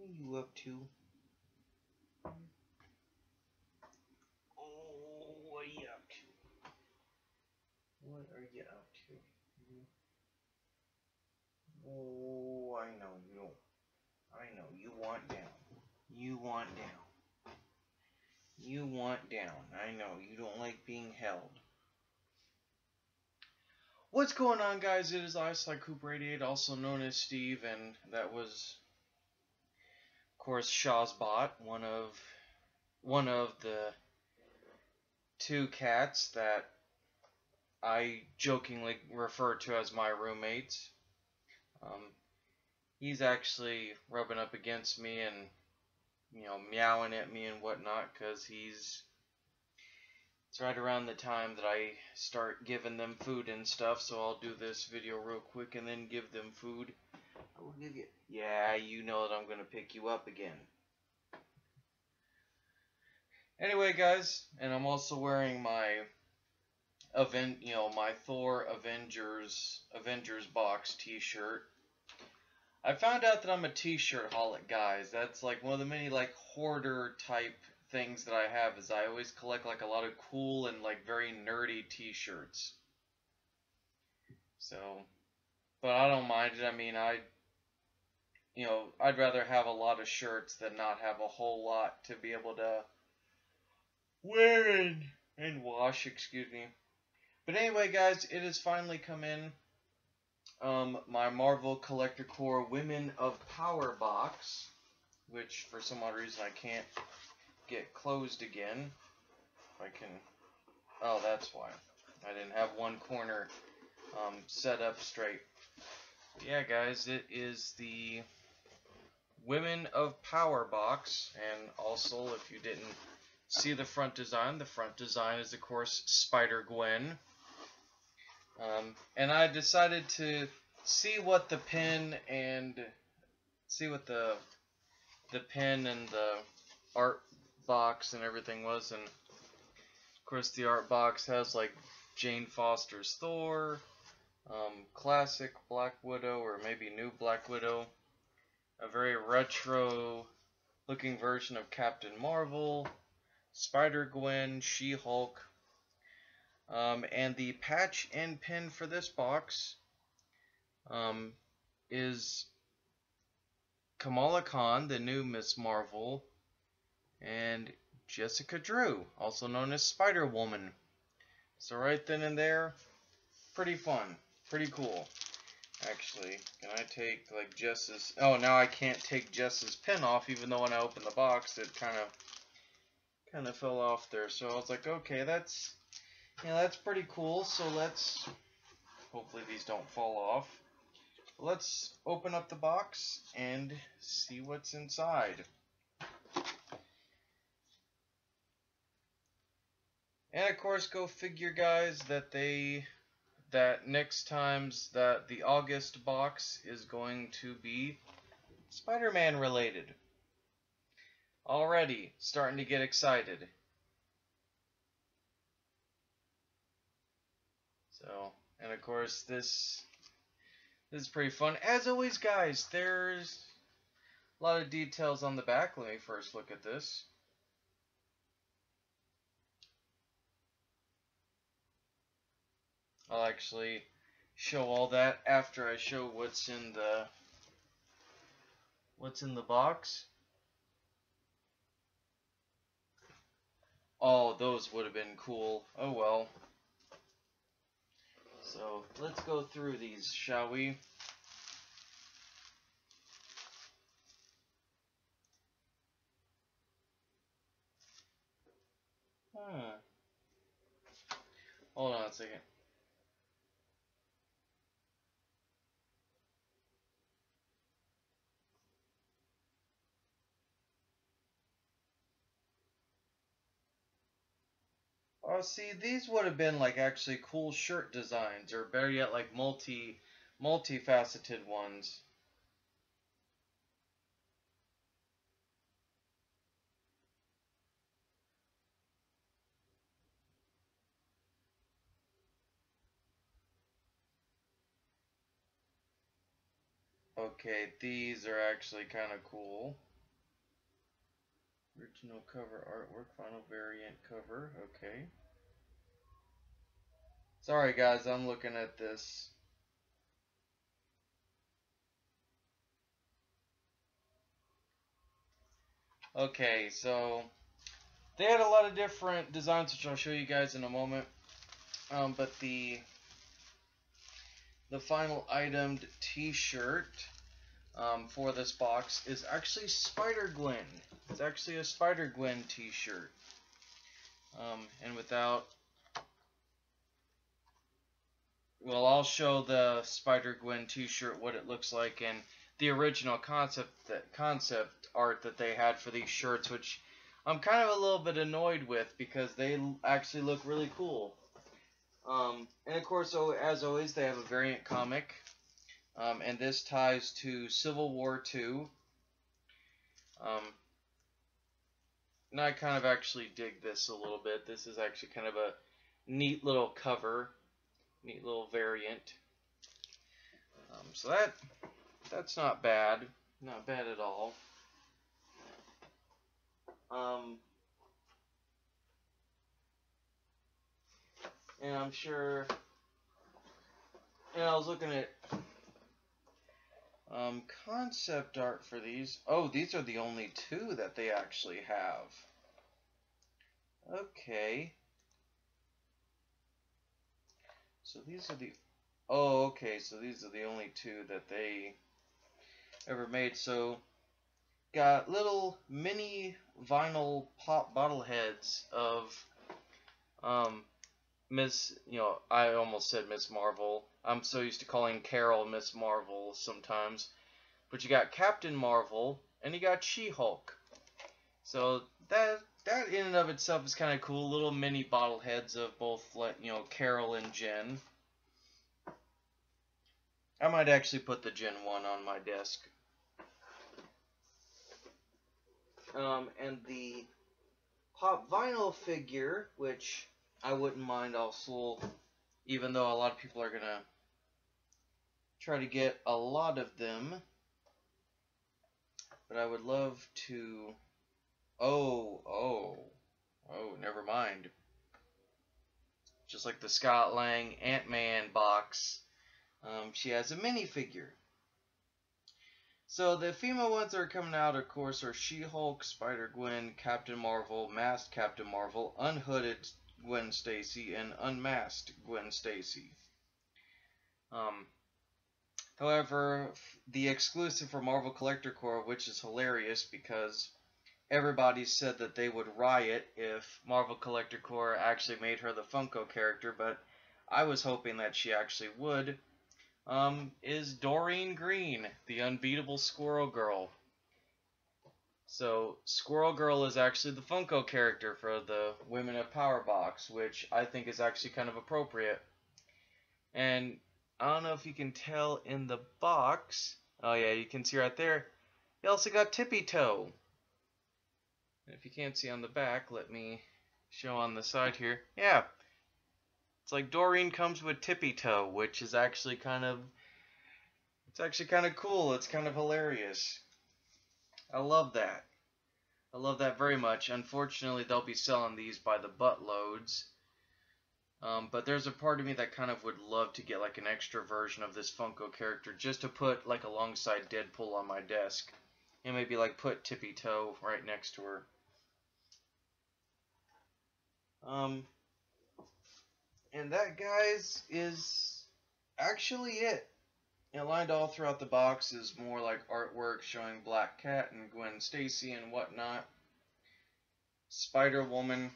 What are you up to? Oh, what are you up to? What are you up to? Oh, I know you don't. I know you want down. You want down. You want down. I know you don't like being held. What's going on, guys? It is IceLikeCoop88, also known as Steve, and that was, of course, Shawsbot, one of the two cats that I jokingly refer to as my roommates. He's actually rubbing up against me and, meowing at me and whatnot, because it's right around the time that I start giving them food and stuff, so I'll do this video real quick and then give them food. I will give you... Yeah, you know that I'm going to pick you up again. Anyway, guys, and I'm also wearing my my Thor Avengers box t-shirt. I found out that I'm a t-shirt holic, guys. That's like one of the many like hoarder type things that I have, is I always collect like a lot of cool and like very nerdy t-shirts. So, but I don't mind it. I mean, I'd rather have a lot of shirts than not have a whole lot to be able to wear and wash, excuse me. But anyway, guys, it has finally come in. My Marvel Collector Corps Women of Power box, which for some odd reason I can't get closed again. If I can... Oh, that's why. I didn't have one corner set up straight. But yeah, guys, it is the Women of Power box, and also, if you didn't see the front design is, of course, Spider-Gwen. And I decided to see what the pen and the pen and the art box and everything was, and of course the art box has like Jane Foster's Thor, classic Black Widow, or maybe new Black Widow, a very retro looking version of Captain Marvel, Spider-Gwen, She-Hulk, and the patch and pin for this box is Kamala Khan, the new Miss Marvel, and Jessica Drew, also known as Spider-Woman. So right then and there, pretty fun, pretty cool. Actually, can I take like Jess's... Oh, now I can't take Jess's pin off, even though when I opened the box it kind of fell off there. So I was like, okay, that's pretty cool. So let's... Hopefully these don't fall off. Let's open up the box and see what's inside. And of course, go figure, guys, that next time's that the August box is going to be Spider-Man related. Already starting to get excited. So, and of course this is pretty fun. As always, guys, there's a lot of details on the back. Let me first look at this. I'll actually show all that after I show what's in the box. Oh, those would have been cool. Oh well. So let's go through these, shall we? Hold on a second. Oh, see, these would have been like actually cool shirt designs, or better yet, like multifaceted ones. Okay, these are actually kind of cool. Original cover artwork, final variant cover. Okay. Sorry guys, I'm looking at this. Okay, so they had a lot of different designs, which I'll show you guys in a moment. But the final itemed T-shirt for this box is actually Spider-Gwen. It's actually a Spider-Gwen T-shirt. And without, well, I'll show the Spider-Gwen T-shirt what it looks like and the original concept art that they had for these shirts, which I'm kind of a little bit annoyed with because they actually look really cool. And of course, as always, they have a variant comic, and this ties to Civil War II. And I kind of actually dig this a little bit. This is actually kind of a neat little cover, neat little variant. So that's not bad, not bad at all. And I'm sure, and I was looking at concept art for these. Oh, these are the only two that they actually have. Okay. So these are the, oh, okay, so these are the only two that they ever made. So, got little mini vinyl pop bottle heads of, I almost said Miss Marvel. I'm so used to calling Carol Miss Marvel sometimes. But you got Captain Marvel, and you got She-Hulk. So that in and of itself is kind of cool. Little mini bottle heads of both, Carol and Jen. I might actually put the Jen one on my desk. And the pop vinyl figure, which I wouldn't mind also, even though a lot of people are gonna try to get a lot of them. But I would love to. Oh, never mind. Just like the Scott Lang Ant-Man box, she has a minifigure. So the female ones that are coming out, of course, are She-Hulk, Spider-Gwen, Captain Marvel, Masked Captain Marvel, Unhooded Gwen Stacy, and Unmasked Gwen Stacy. However, the exclusive for Marvel Collector Corps, which is hilarious because everybody said that they would riot if Marvel Collector Corps actually made her the Funko character, but I was hoping that she actually would, is Doreen Green, the unbeatable Squirrel Girl. So, Squirrel Girl is actually the Funko character for the Women of Power box, which I think is actually kind of appropriate. And I don't know if you can tell in the box. Oh yeah, you can see right there. You also got Tippy Toe. And if you can't see on the back, let me show on the side here. Yeah. It's like Doreen comes with Tippy Toe, which is actually kind of, it's actually kind of cool. It's kind of hilarious. I love that. I love that very much. Unfortunately, they'll be selling these by the buttloads. But there's a part of me that kind of would love to get like an extra version of this Funko character just to put like alongside Deadpool on my desk. And maybe like put Tippy Toe right next to her. And that, guys, is actually it. And lined all throughout the box is more like artwork showing Black Cat and Gwen Stacy and whatnot. Spider-Woman.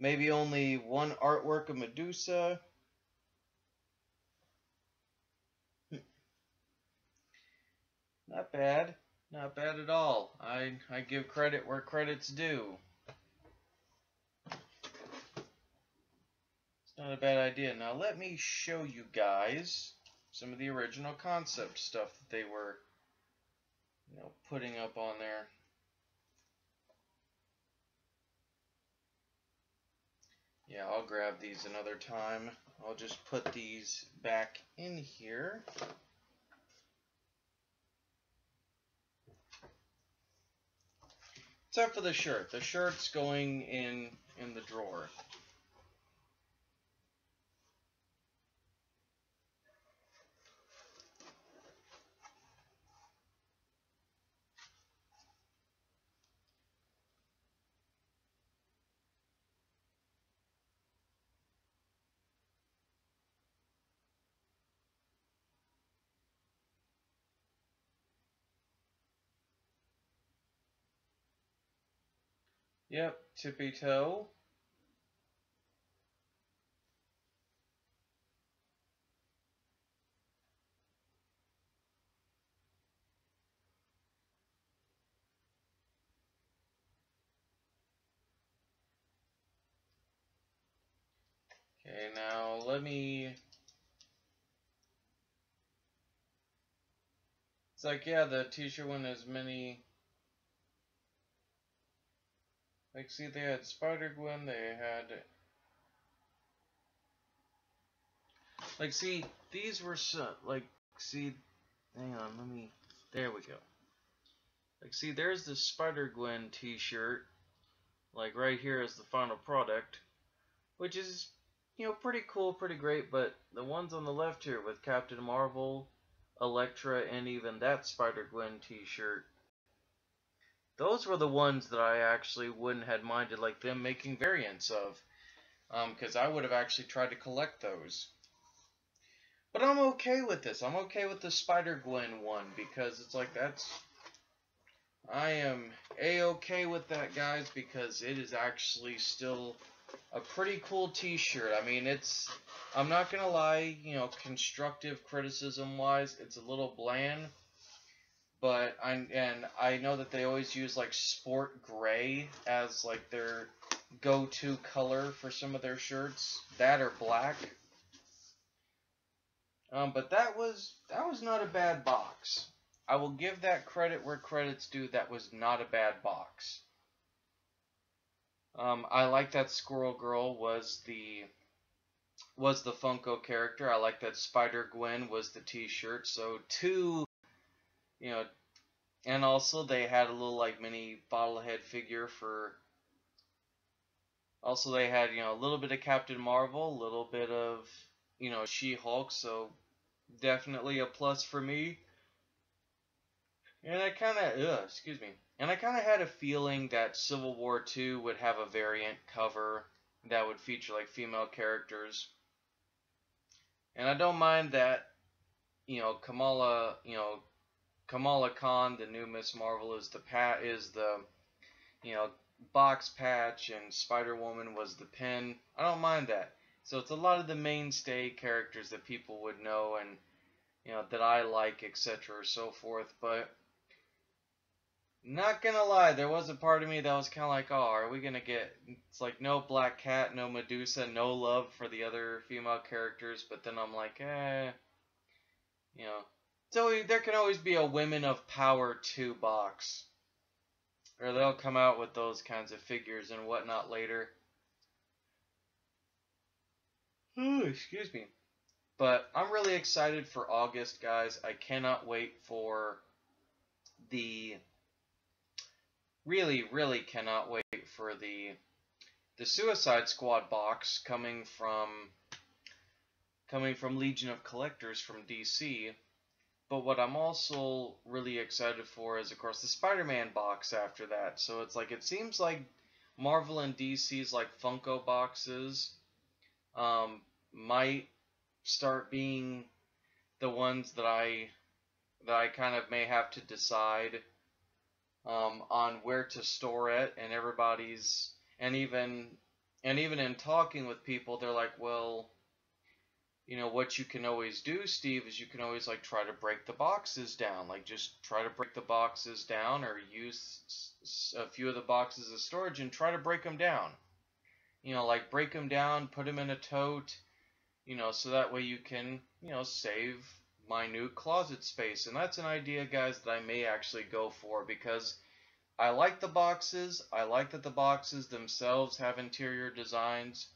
Maybe only one artwork of Medusa. Not bad. Not bad at all. I give credit where credit's due. It's not a bad idea. Now let me show you guys some of the original concept stuff that they were, putting up on there. Yeah, I'll grab these another time. I'll just put these back in here. Except for the shirt. The shirt's going in the drawer. Yep, tippy toe. Okay, now let me... It's like, yeah, the t-shirt one has many... Like, see, they had Spider-Gwen, they had... Like, see, these were so... Like, see... Hang on, let me... There we go. Like, see, there's the Spider-Gwen t-shirt. Like, right here is the final product. Which is, you know, pretty cool, pretty great, but the ones on the left here with Captain Marvel, Elektra, and even that Spider-Gwen t-shirt, those were the ones that I actually wouldn't have minded, like, them making variants of. Because I would have actually tried to collect those. But I'm okay with this. I'm okay with the Spider-Gwen one, because it's like, that's... I am A-okay with that, guys, because it is actually still a pretty cool t-shirt. I mean, it's... I'm not gonna lie, you know, constructive criticism-wise, it's a little bland. But I know that they always use like sport gray as like their go-to color for some of their shirts. That or black. But that was not a bad box. I will give that credit where credit's due. That was not a bad box. I like that Squirrel Girl was the Funko character. I like that Spider-Gwen was the t-shirt. So two, you know, and also they had a little like mini bobblehead figure for... Also they had, you know, a little bit of Captain Marvel, a little bit of, you know, She-Hulk, so definitely a plus for me. And I kind of, excuse me. And I kind of had a feeling that Civil War 2 would have a variant cover that would feature like female characters. And I don't mind that, you know, Kamala Khan, the new Miss Marvel, is the you know, box patch, and Spider-Woman was the pin. I don't mind that. So it's a lot of the mainstay characters that people would know and, you know, that I like, etc. or so forth. But not gonna lie, there was a part of me that was kind of like, oh, are we gonna get... It's like no Black Cat, no Medusa, no love for the other female characters. But then I'm like, you know. So there can always be a Women of Power 2 box. Or they'll come out with those kinds of figures and whatnot later. Ooh, excuse me. But I'm really excited for August, guys. I cannot wait for the... Really, really cannot wait for the Suicide Squad box coming from Legion of Collectors from DC. But what I'm also really excited for is, of course, the Spider-Man box after that. So it's like, it seems like Marvel and DC's like Funko boxes might start being the ones that I kind of may have to decide on where to store it, and everybody's, and even in talking with people, they're like, well, you know, what you can always do, Steve, is you can always like try to break the boxes down. Like, just try to break the boxes down, or use a few of the boxes as storage and try to break them down. You know, like break them down, put them in a tote, you know, so that way you can, you know, save minute closet space. And that's an idea, guys, that I may actually go for, because I like the boxes. I like that the boxes themselves have interior designs.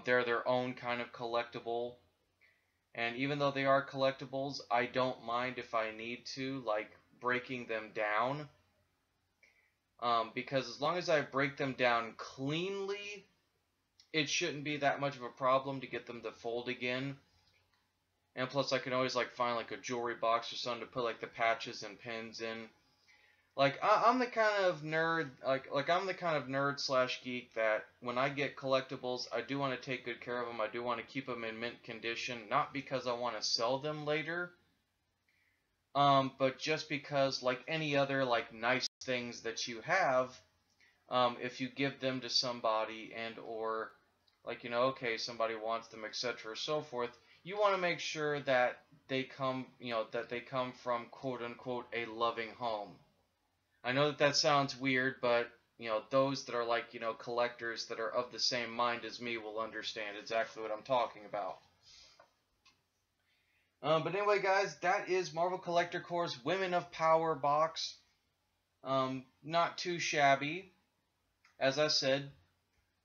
They're their own kind of collectible. And even though they are collectibles, I don't mind if I need to, like, breaking them down. because as long as I break them down cleanly, it shouldn't be that much of a problem to get them to fold again. And plus, I can always like find like a jewelry box or something to put like the patches and pins in. Like I'm the kind of nerd, like I'm the kind of nerd slash geek that when I get collectibles, I do want to take good care of them. I do want to keep them in mint condition, not because I want to sell them later, but just because, like any other like nice things that you have, if you give them to somebody and or like okay, somebody wants them, etc. or so forth, you want to make sure that they come, that they come from quote unquote a loving home. I know that that sounds weird, but those that are like collectors that are of the same mind as me will understand exactly what I'm talking about. But anyway, guys, that is Marvel Collector Corps' Women of Power box. Not too shabby. As I said,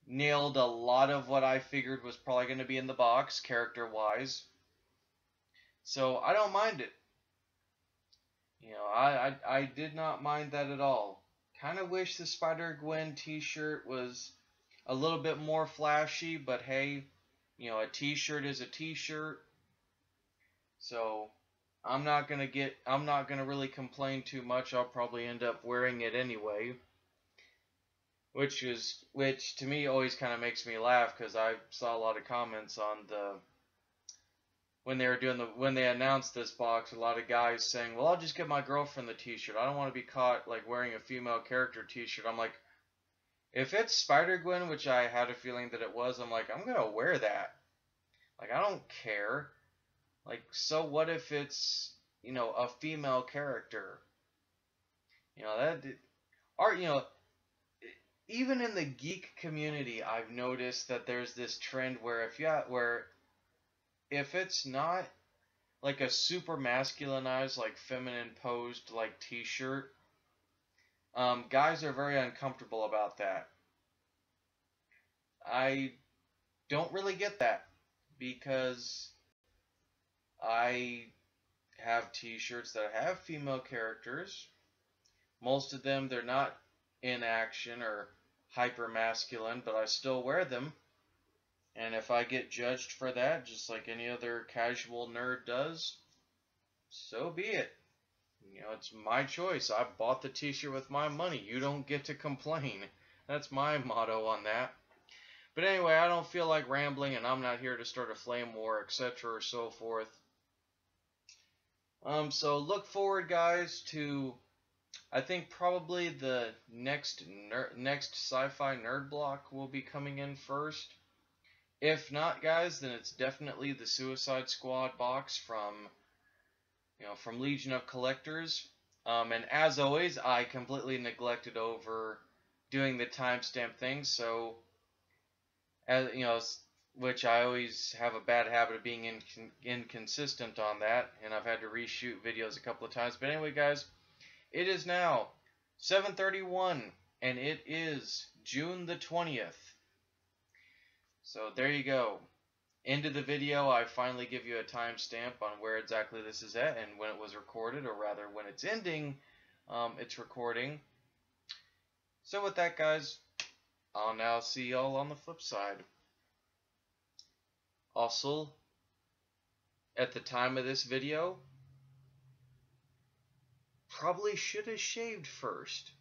nailed a lot of what I figured was probably going to be in the box, character-wise. So I don't mind it. I did not mind that at all. Kind of wish the Spider-Gwen t-shirt was a little bit more flashy, but hey, a t-shirt is a t-shirt. So I'm not gonna really complain too much. I'll probably end up wearing it anyway. Which to me always kind of makes me laugh, because I saw a lot of comments on when they announced this box, a lot of guys saying, well, I'll just get my girlfriend the t-shirt. I don't want to be caught like wearing a female character t-shirt. I'm like, if it's Spider-Gwen, which I had a feeling that it was, I'm like, I'm gonna wear that. Like, I don't care. Like, so what if it's, a female character? That art, even in the geek community, I've noticed that there's this trend where if it's not like a super masculinized, like feminine posed, like t-shirt, guys are very uncomfortable about that. I don't really get that, because I have t-shirts that have female characters. Most of them, they're not in action or hyper masculine, but I still wear them. And if I get judged for that, just like any other casual nerd does, so be it. It's my choice. I bought the t-shirt with my money. You don't get to complain. That's my motto on that. But anyway, I don't feel like rambling, and I'm not here to start a flame war, etc. or so forth. So look forward, guys, to I think probably the next sci-fi nerd block will be coming in first. If not, guys, then it's definitely the Suicide Squad box from Legion of Collectors. And as always, I completely neglected over doing the timestamp thing, so which I always have a bad habit of being inconsistent on that, and I've had to reshoot videos a couple of times. But anyway, guys, it is now 7:31, and it is June the 20th. So there you go. End of the video, I finally give you a timestamp on where exactly this is at and when it was recorded, or rather when it's ending its recording. So with that, guys, I'll now see y'all on the flip side. Also, at the time of this video, probably should have shaved first,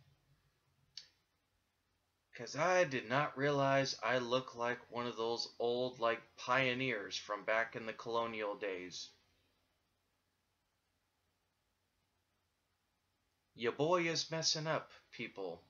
because I did not realize I look like one of those old, like, pioneers from back in the colonial days. Your boy is messing up, people.